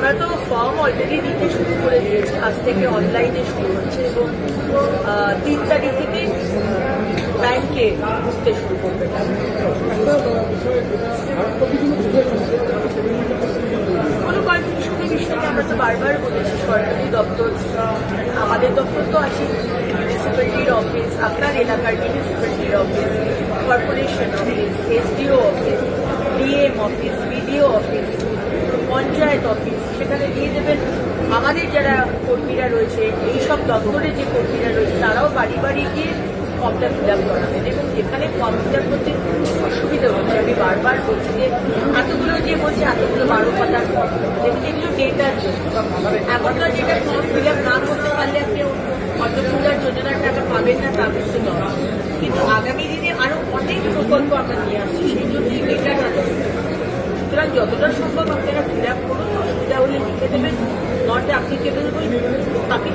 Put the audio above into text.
আমরা তো form already দিতে শুরু করে দিয়েছি, আজ থেকে অনলাইনে শুরু হচ্ছে এবং 3 তারিখ থেকে ব্যাংকে ঢুকতে শুরু করবে। কোনো কনফিউশনের বিষয়টা আমরা তো বারবার বলেছি, সরকারি দপ্তর, আমাদের দপ্তর তো আছে, মিউনিসিপ্যালিটির অফিস, আপনার এলাকার মিউনিসিপ্যালিটির office, corporation office, SDO office, DM office, BDO office, panchayat office, সেখানে দিয়ে দেবেন। আমাদের যারা কর্মীরা রয়েছে, এইসব দপ্তরে যে কর্মীরা রয়েছে, তারাও বাড়ি বাড়ি গিয়ে ফর্মটা ফিল আপ করাবেন। এবং যেখানে ফর্ম ফিল আপ করতে অসুবিধা হচ্ছে, আমি বারবার বলছি যে এতগুলো যে বলছে এতগুলো 12 পাতার ফর্ম, দেখুন এগুলো ডেটার জন্য। এখনকার যেটা ফর্ম ফিল আপ না করতে পারলে আপনি অন্নপূর্ণার যোজনার টাকা পাবেন না, তা কিন্তু নয়। কিন্তু আগামী দিনে আরো অনেক প্রকল্প আমরা নিয়ে আসছি, সেই জন্যই ডেটাটা দরকার। সুতরাং যতটা সম্ভব আপনারা ফিল আপ করুন, অসুবিধা হলে লিখে দেবেন, নট অ্যাপ্লিকেবল বই। বাকি